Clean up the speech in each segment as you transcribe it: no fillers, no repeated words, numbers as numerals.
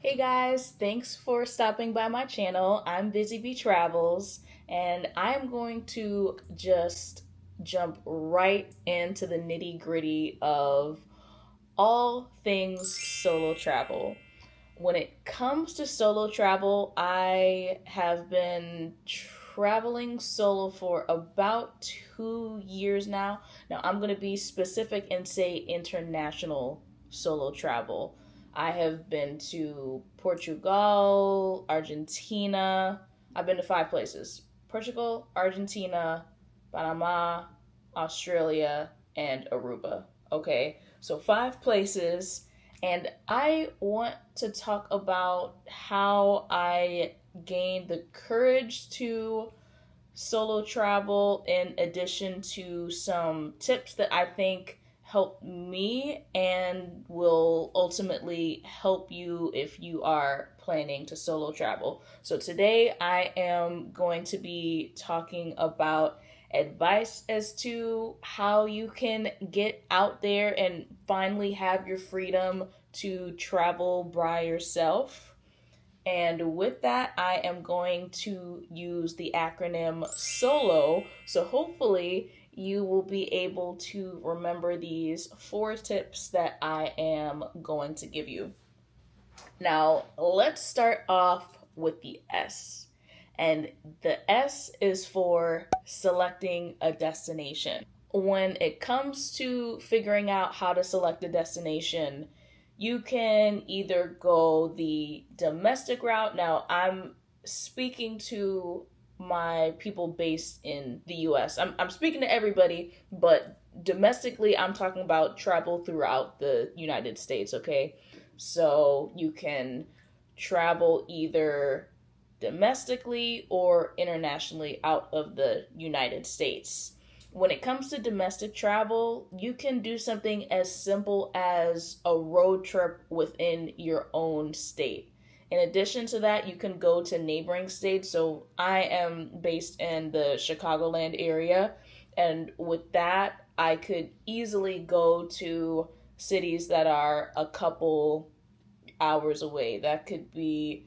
Hey guys, thanks for stopping by my channel. I'm Busy Bee Travels, and I'm going to just jump right into the nitty gritty of all things solo travel. When it comes to solo travel, I have been traveling solo for about 2 years now. Now, I'm going to be specific and say international solo travel. I have been to Portugal, Argentina. I've been to 5 places: Portugal, Argentina, Panama, Australia, and Aruba. Okay, so 5 places, and I want to talk about how I gained the courage to solo travel, in addition to some tips that I think help me and will ultimately help you if you are planning to solo travel. So today I am going to be talking about advice as to how you can get out there and finally have your freedom to travel by yourself. And with that, I am going to use the acronym SOLO. So hopefully, you will be able to remember these 4 tips that I am going to give you. Now, let's start off with the S. And the S is for selecting a destination. When it comes to figuring out how to select a destination, you can either go the domestic route. Now, I'm speaking to my people based in the US. I'm speaking to everybody, but domestically, I'm talking about travel throughout the United States, okay? So you can travel either domestically or internationally out of the United States. When it comes to domestic travel, you can do something as simple as a road trip within your own state. In addition to that, you can go to neighboring states. So I am based in the Chicagoland area, and with that, I could easily go to cities that are a couple hours away. That could be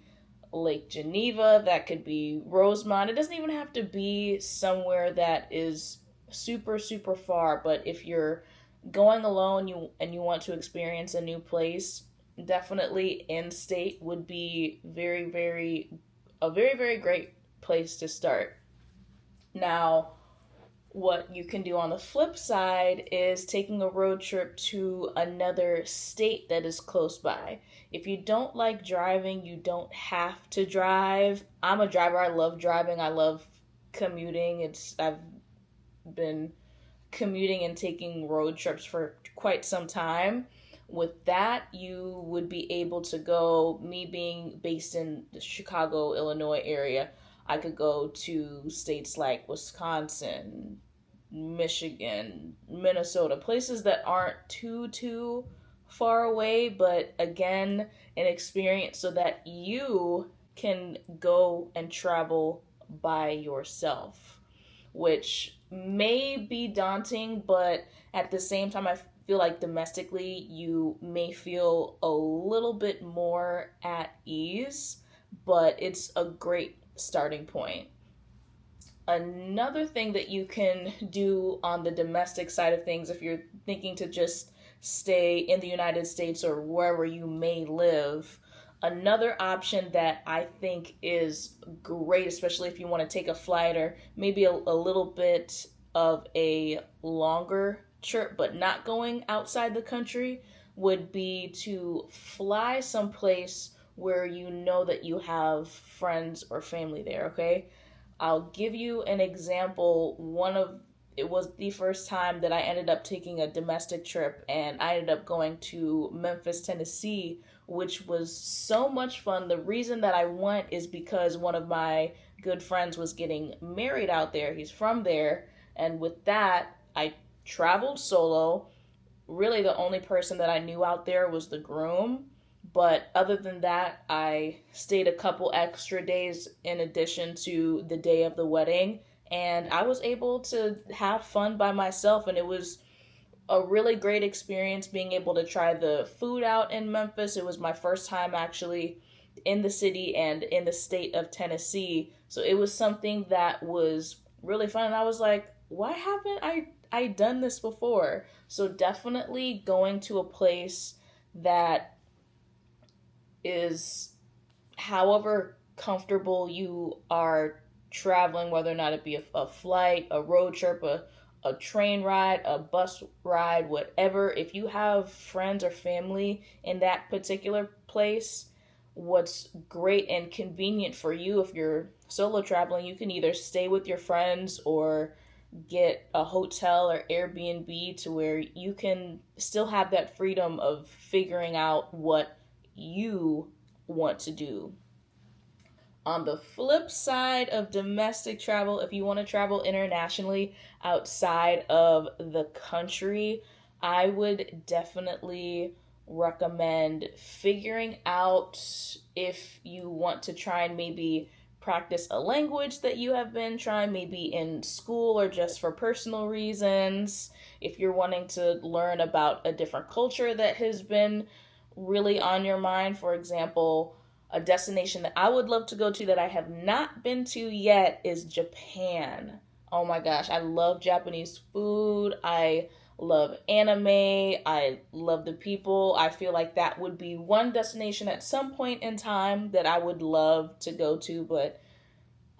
Lake Geneva, that could be Rosemont. It doesn't even have to be somewhere that is super super far, but if you're going alone, you want to experience a new place, definitely in state would be very great place to start. Now, what you can do on the flip side is taking a road trip to another state that is close by. If you don't like driving, you don't have to drive. I'm a driver. I love driving. I love commuting. I've been commuting and taking road trips for quite some time. With that, you would be able to go, me being based in the Chicago, Illinois area, I could go to states like Wisconsin, Michigan, Minnesota, places that aren't too far away, but again, an experience so that you can go and travel by yourself, which may be daunting, but at the same time, I feel like domestically you may feel a little bit more at ease, but it's a great starting point. Another thing that you can do on the domestic side of things, if you're thinking to just stay in the United States or wherever you may live, another option that I think is great, especially if you want to take a flight or maybe a little bit of a longer trip, but not going outside the country, would be to fly someplace where you know that you have friends or family there, okay? I'll give you an example. It was the first time that I ended up taking a domestic trip, and I ended up going to Memphis, Tennessee, which was so much fun. The reason that I went is because one of my good friends was getting married out there. He's from there, and with that, I traveled solo. Really, the only person that I knew out there was the groom. But other than that, I stayed a couple extra days in addition to the day of the wedding, and I was able to have fun by myself, and it was a really great experience being able to try the food out in Memphis. It was my first time actually in the city and in the state of Tennessee. So it was something that was really fun. And I was like, why haven't I done this before? So definitely going to a place that is however comfortable you are traveling, whether or not it be a flight, a road trip, a train ride, a bus ride, whatever, if you have friends or family in that particular place, what's great and convenient for you if you're solo traveling, you can either stay with your friends or get a hotel or Airbnb to where you can still have that freedom of figuring out what you want to do. On the flip side of domestic travel, if you want to travel internationally outside of the country, I would definitely recommend figuring out if you want to try and maybe practice a language that you have been trying, maybe in school or just for personal reasons. If you're wanting to learn about a different culture that has been really on your mind, for example, a destination that I would love to go to that I have not been to yet is Japan. Oh my gosh, I love Japanese food. I love anime. I love the people. I feel like that would be one destination at some point in time that I would love to go to, but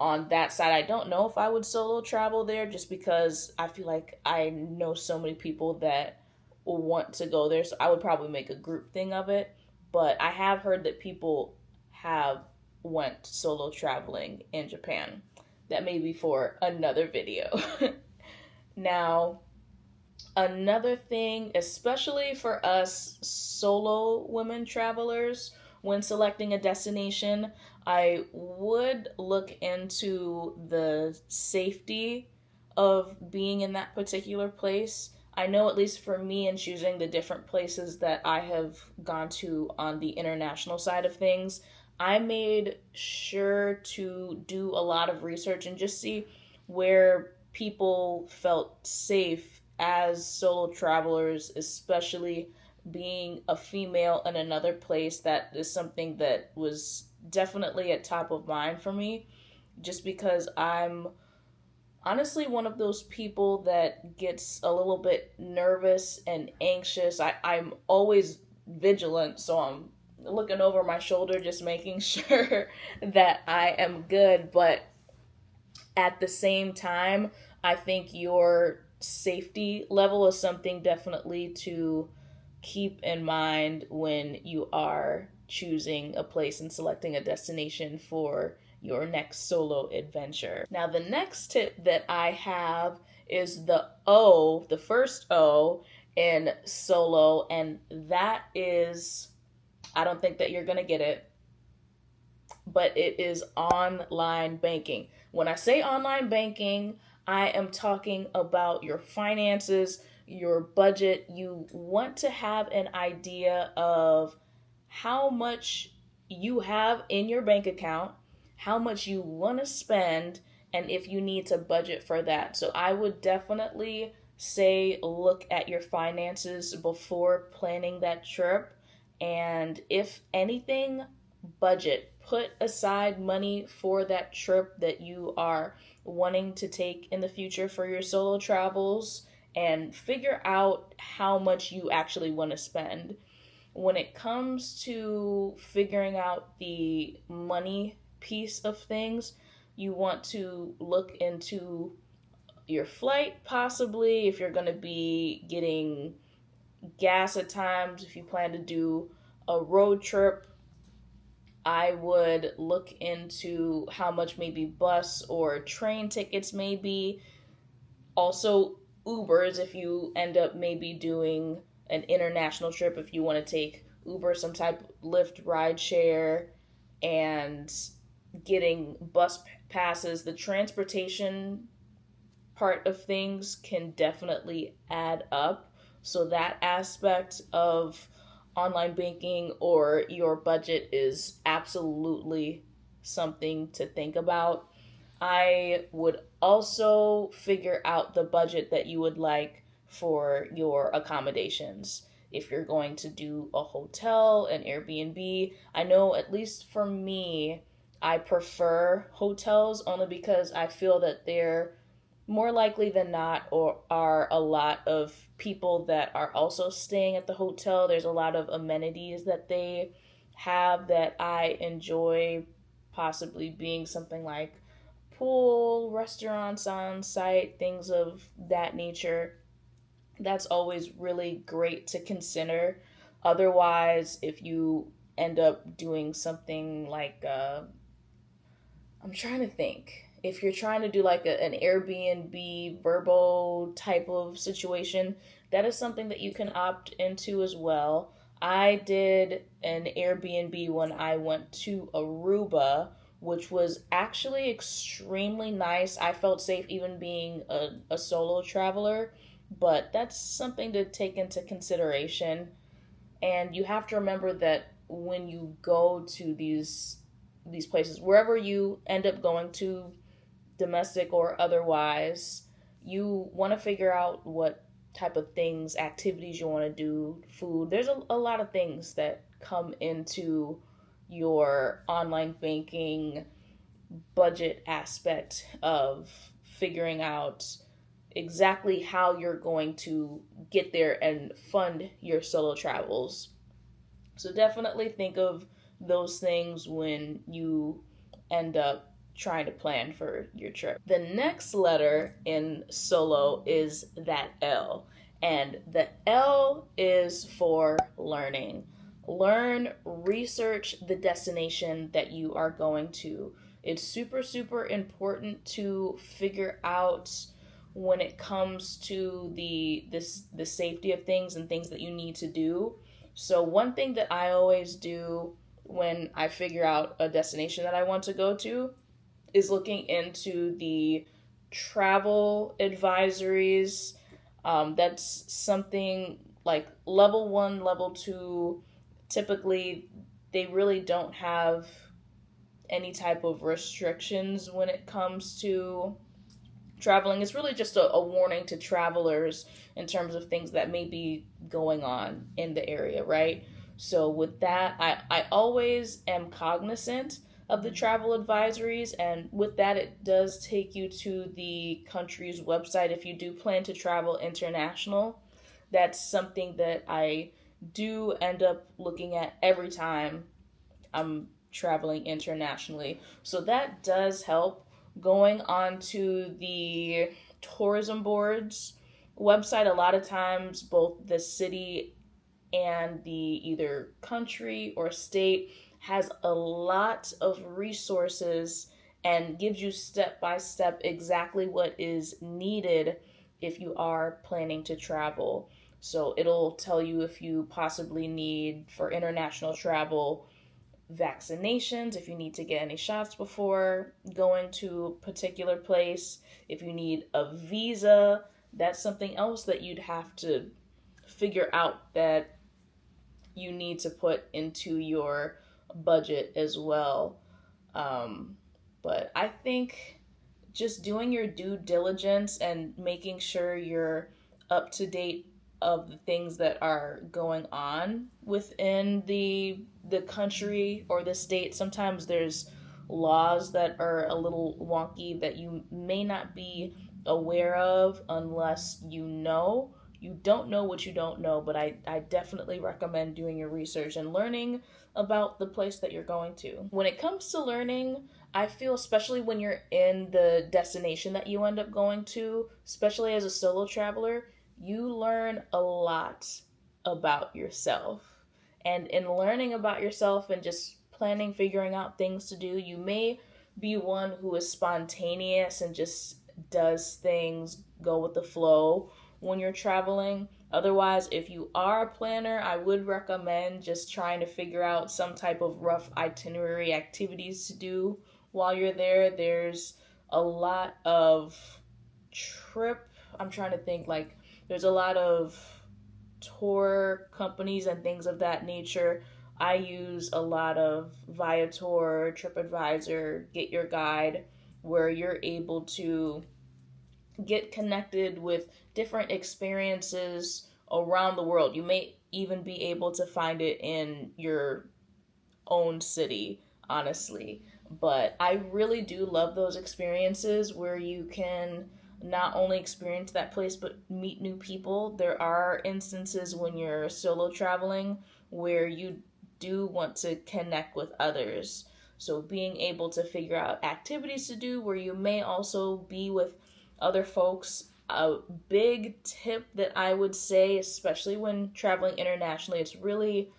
on that side, I don't know if I would solo travel there just because I feel like I know so many people that want to go there. So I would probably make a group thing of it. But I have heard that people have went solo traveling in Japan. That may be for another video. Now, another thing, especially for us solo women travelers, when selecting a destination, I would look into the safety of being in that particular place. I know, at least for me, in choosing the different places that I have gone to on the international side of things, I made sure to do a lot of research and just see where people felt safe as solo travelers, especially being a female in another place. That is something that was definitely at top of mind for me, just because I'm honestly one of those people that gets a little bit nervous and anxious. I'm always vigilant, so I'm looking over my shoulder just making sure that I am good, but at the same time, I think your safety level is something definitely to keep in mind when you are choosing a place and selecting a destination for your next solo adventure. Now, the next tip that I have is the O, the first O in solo, and that is, I don't think that you're going to get it, but it is online banking. When I say online banking, I am talking about your finances, your budget. You want to have an idea of how much you have in your bank account, how much you want to spend, and if you need to budget for that. So I would definitely say look at your finances before planning that trip. And if anything, budget. Put aside money for that trip that you are wanting to take in the future for your solo travels and figure out how much you actually want to spend. When it comes to figuring out the money piece of things, you want to look into your flight, possibly, if you're going to be getting gas at times, if you plan to do a road trip. I would look into how much maybe bus or train tickets may be. Also, Ubers, if you end up maybe doing an international trip, if you want to take Uber, some type of Lyft ride share, and getting bus passes, the transportation part of things can definitely add up. So that aspect of online banking or your budget is absolutely something to think about. I would also figure out the budget that you would like for your accommodations. If you're going to do a hotel, an Airbnb, I know at least for me, I prefer hotels only because I feel that they're more likely than not or are a lot of people that are also staying at the hotel. There's a lot of amenities that they have that I enjoy, possibly being something like pool, restaurants on site, things of that nature. That's always really great to consider. Otherwise, if you end up doing something like I'm trying to think. If you're trying to do like an Airbnb Verbo type of situation, that is something that you can opt into as well. I did an Airbnb when I went to Aruba, which was actually extremely nice. I felt safe even being a solo traveler, but that's something to take into consideration. And you have to remember that when you go to these places, wherever you end up going to, domestic or otherwise, you want to figure out what type of things, activities you want to do, food. There's a lot of things that come into your online banking budget aspect of figuring out exactly how you're going to get there and fund your solo travels. So definitely think of those things when you end up trying to plan for your trip. The next letter in solo is that L. And the L is for learning. Learn, research the destination that you are going to. It's super, super important to figure out when it comes to the safety of things and things that you need to do. So one thing that I always do when I figure out a destination that I want to go to is looking into the travel advisories. That's something like level one, level two. Typically, they really don't have any type of restrictions when it comes to traveling. It's really just a warning to travelers in terms of things that may be going on in the area, right? So with that, I always am cognizant of the travel advisories, and with that, it does take you to the country's website if you do plan to travel international. That's something that I do end up looking at every time I'm traveling internationally. So that does help. Going on to the tourism boards website, a lot of times both the city and the either country or state has a lot of resources and gives you step by step exactly what is needed if you are planning to travel. So it'll tell you if you possibly need for international travel vaccinations, if you need to get any shots before going to a particular place, if you need a visa, that's something else that you'd have to figure out that you need to put into your budget as well. Um, but I think just doing your due diligence and making sure you're up to date of the things that are going on within the country or the state. Sometimes there's laws that are a little wonky that you may not be aware of unless you don't know what you don't know, but I definitely recommend doing your research and learning about the place that you're going to. When it comes to learning, I feel especially when you're in the destination that you end up going to, especially as a solo traveler, you learn a lot about yourself. And in learning about yourself and just planning, figuring out things to do, you may be one who is spontaneous and just does things, go with the flow when you're traveling. Otherwise, if you are a planner, I would recommend just trying to figure out some type of rough itinerary activities to do while you're there. There's a lot of trip, I'm trying to think, like, there's a lot of tour companies and things of that nature. I use a lot of Viator, TripAdvisor, Get Your Guide, where you're able to get connected with different experiences around the world. You may even be able to find it in your own city, honestly. But I really do love those experiences where you can not only experience that place but meet new people. There are instances when you're solo traveling where you do want to connect with others. So being able to figure out activities to do where you may also be with other folks. A big tip that I would say, especially when traveling internationally, it's really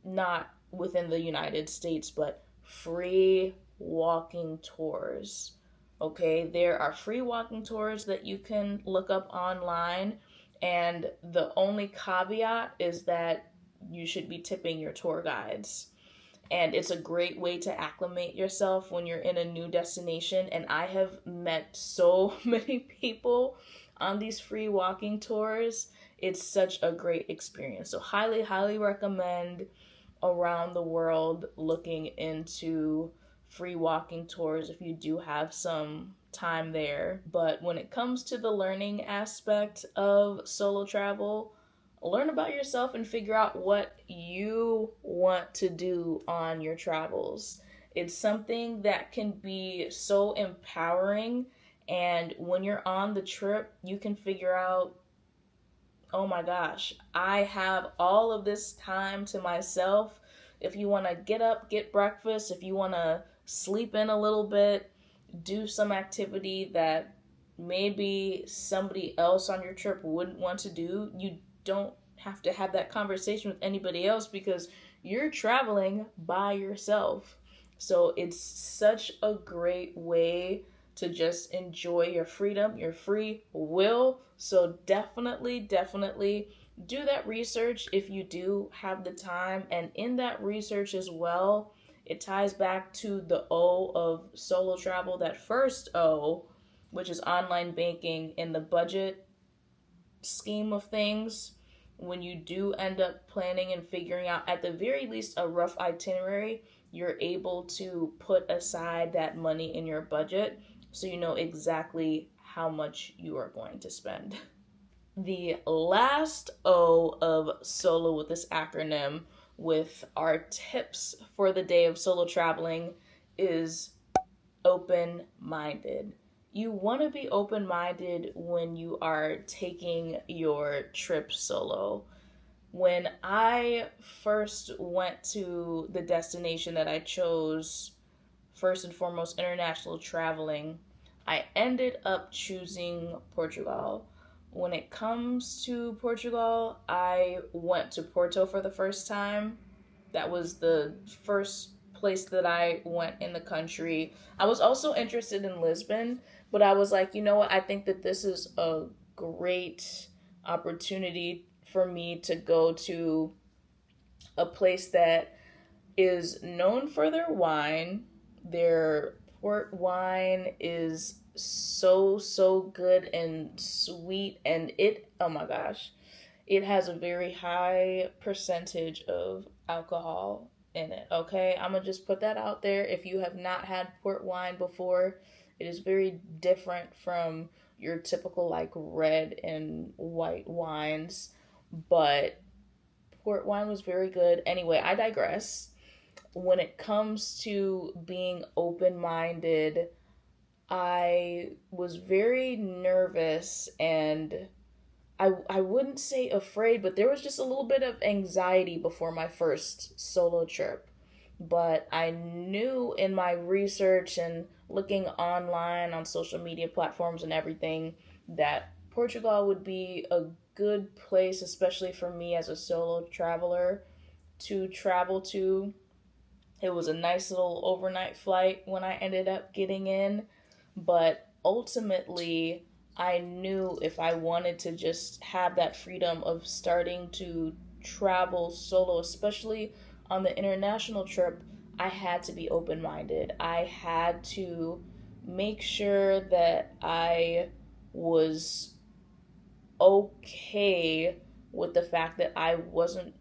not within the United States, but free walking tours. Okay, there are free walking tours that you can look up online, and the only caveat is that you should be tipping your tour guides. And it's a great way to acclimate yourself when you're in a new destination. And I have met so many people on these free walking tours. It's such a great experience. So, highly, highly recommend around the world looking into free walking tours if you do have some time there. But when it comes to the learning aspect of solo travel, learn about yourself and figure out what you want to do on your travels. It's something that can be so empowering. And when you're on the trip, you can figure out, oh my gosh, I have all of this time to myself. If you want to get up, get breakfast, if you want to sleep in a little bit, do some activity that maybe somebody else on your trip wouldn't want to do, you don't have to have that conversation with anybody else because you're traveling by yourself. So it's such a great way to just enjoy your freedom, your free will. So definitely, definitely do that research if you do have the time. And in that research as well, it ties back to the O of solo travel, that first O, which is online banking in the budget scheme of things. When you do end up planning and figuring out, at the very least, a rough itinerary, you're able to put aside that money in your budget so you know exactly how much you are going to spend. The last O of solo with this acronym, with our tips for the day of solo traveling, is open minded. You want to be open minded when you are taking your trip solo. When I first went to the destination that I chose, first and foremost, international traveling, I ended up choosing Portugal. When it comes to Portugal, I went to Porto for the first time. That was the first place that I went in the country. I was also interested in Lisbon, but I was like, you know what? I think that this is a great opportunity for me to go to a place that is known for their wine. Their port wine is so, so good and sweet, and oh my gosh, it has a very high percentage of alcohol in it. Okay, I'm gonna just put that out there. If you have not had port wine before, it is very different from your typical like red and white wines, but port wine was very good. Anyway, I digress. When it comes to being open minded, I was very nervous and I wouldn't say afraid, but there was just a little bit of anxiety before my first solo trip. But I knew in my research and looking online on social media platforms and everything that Portugal would be a good place, especially for me as a solo traveler, to travel to. It was a nice little overnight flight when I ended up getting in, but ultimately, I knew if I wanted to just have that freedom of starting to travel solo, especially on the international trip, I had to be open minded. I had to make sure that I was okay with the fact that I wasn't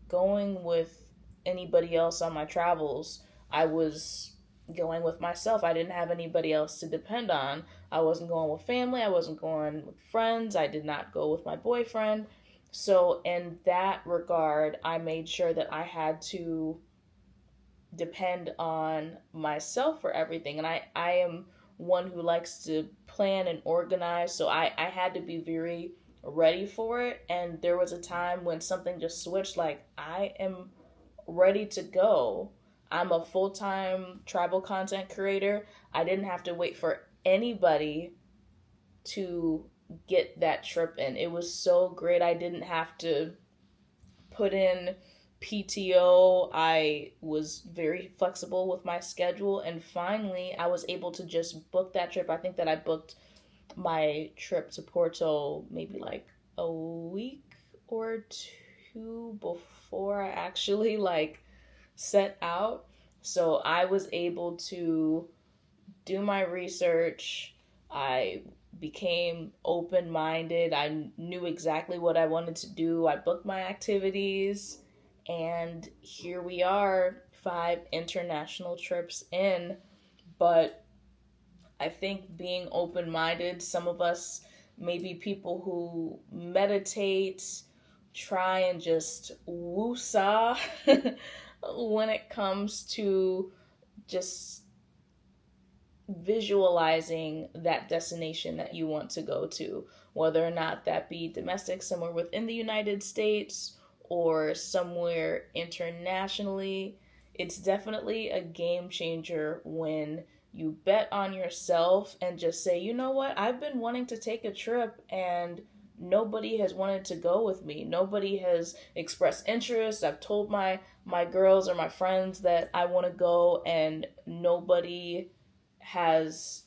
going with anybody else on my travels. I was going with myself. I didn't have anybody else to depend on. I wasn't going with family, I wasn't going with friends, I did not go with my boyfriend. So, in that regard, I made sure that I had to depend on myself for everything. And I am one who likes to plan and organize. So I had to be very ready for it. And there was a time when something just switched, like, I am ready to go. I'm a full time travel content creator. I didn't have to wait for anybody to get that trip in. It was so great. I didn't have to put in PTO. I was very flexible with my schedule, and finally, I was able to just book that trip. I think that I booked my trip to Porto maybe like a week or two before I actually like set out. So I was able to do my research. I became open minded. I knew exactly what I wanted to do. I booked my activities, and here we are, 5 international trips in. But I think being open minded, some of us may be people who meditate, try and just woosah when it comes to just visualizing that destination that you want to go to, whether or not that be domestic, somewhere within the United States, or somewhere internationally. It's definitely a game changer when you bet on yourself and just say, you know what, I've been wanting to take a trip and nobody has wanted to go with me. Nobody has expressed interest. I've told my girls or my friends that I want to go, and nobody has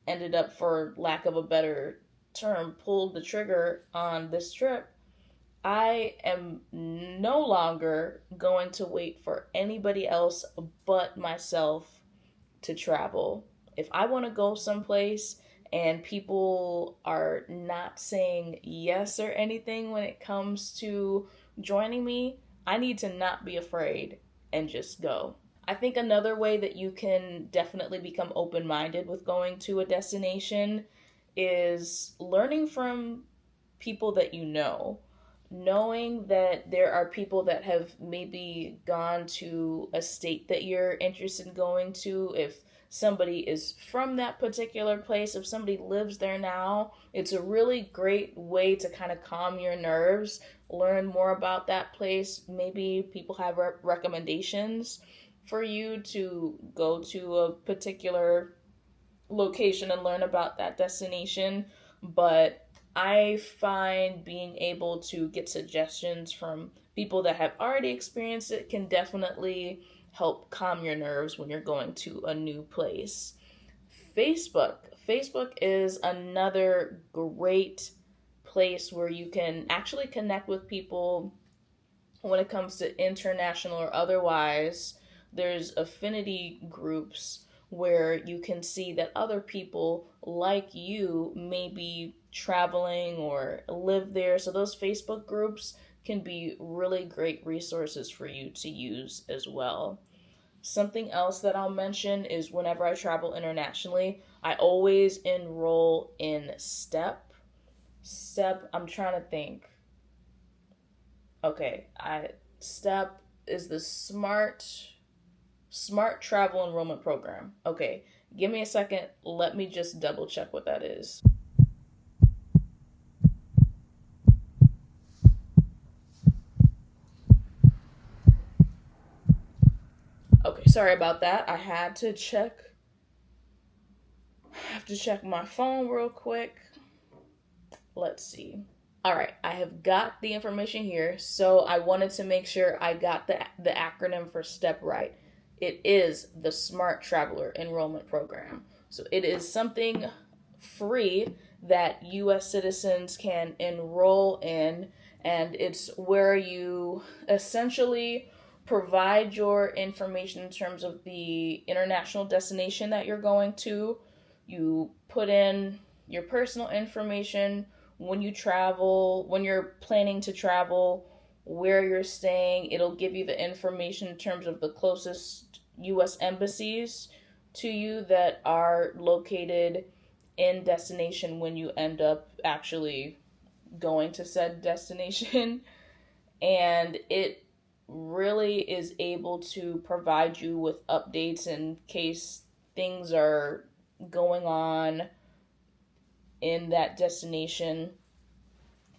ended up, for lack of a better term, pulled the trigger on this trip. I am no longer going to wait for anybody else but myself to travel. If I want to go someplace and people are not saying yes or anything when it comes to joining me, I need to not be afraid and just go. I think another way that you can definitely become open minded with going to a destination is learning from people that you know. Knowing that there are people that have maybe gone to a state that you're interested in going to, if somebody is from that particular place, if somebody lives there now, it's a really great way to kind of calm your nerves, learn more about that place. Maybe people have recommendations for you to go to a particular location and learn about that destination. But I find being able to get suggestions from people that have already experienced it can definitely help calm your nerves when you're going to a new place. Facebook. Facebook is another great place where you can actually connect with people when it comes to international or otherwise. There's affinity groups where you can see that other people like you may be traveling or live there. So those Facebook groups can be really great resources for you to use as well. Something else that I'll mention is whenever I travel internationally, I always enroll in STEP. STEP, I'm trying to think. Okay, I STEP is the Smart Travel Enrollment Program. Okay, give me a second. Let me just double check what that is. Okay, sorry about that. I have to check my phone real quick. Let's see. All right, I have got the information here, so I wanted to make sure I got the acronym for STEP right. It is the Smart Traveler Enrollment Program. So it is something free that U.S. citizens can enroll in, and it's where you essentially provide your information in terms of the international destination that you're going to. You put in your personal information, when you travel, when you're planning to travel, where you're staying. It'll give you the information in terms of the closest U.S. embassies to you that are located in destination when you end up actually going to said destination. And it really is able to provide you with updates in case things are going on in that destination.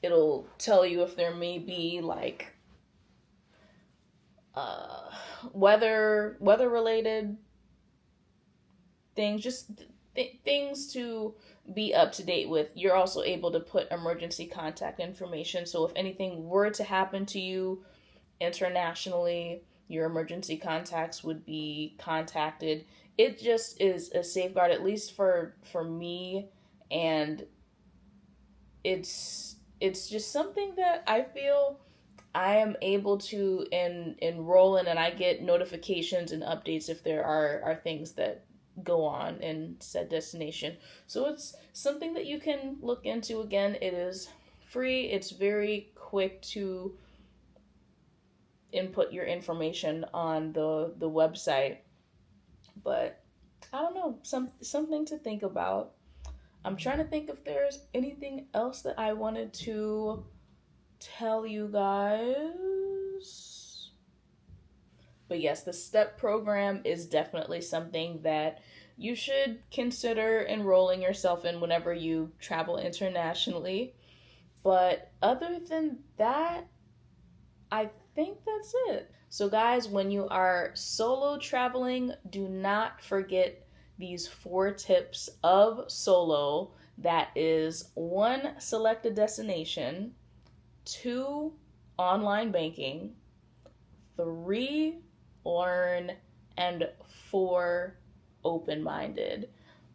It'll tell you if there may be like uh, weather related things, just things to be up to date with. You're also able to put emergency contact information. So if anything were to happen to you internationally, your emergency contacts would be contacted. It just is a safeguard, at least for me, and it's just something that I feel I am able to enroll in, and I get notifications and updates if there are things that go on in said destination. So it's something that you can look into. Again, it is free. It's very quick to input your information on the website. But I don't know, something to think about. I'm trying to think if there's anything else that I wanted to tell you guys. But yes, the STEP program is definitely something that you should consider enrolling yourself in whenever you travel internationally. But other than that, I think that's it. So, guys, when you are solo traveling, do not forget these 4 tips of solo. That is 1, select a destination, 2, online banking, 3, learn, and 4, open minded.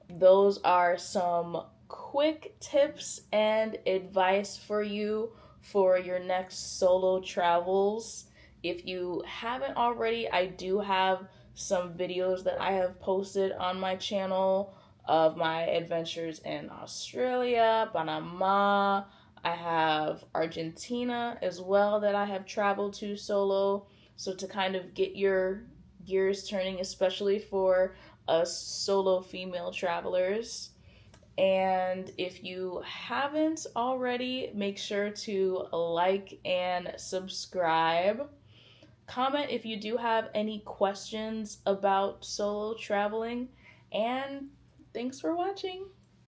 Those are some quick tips and advice for you for your next solo travels. If you haven't already, I do have some videos that I have posted on my channel of my adventures in Australia, Panama. I have Argentina as well that I have traveled to solo. So to kind of get your gears turning, especially for us solo female travelers. And if you haven't already, make sure to like and subscribe. Comment if you do have any questions about solo traveling. And thanks for watching.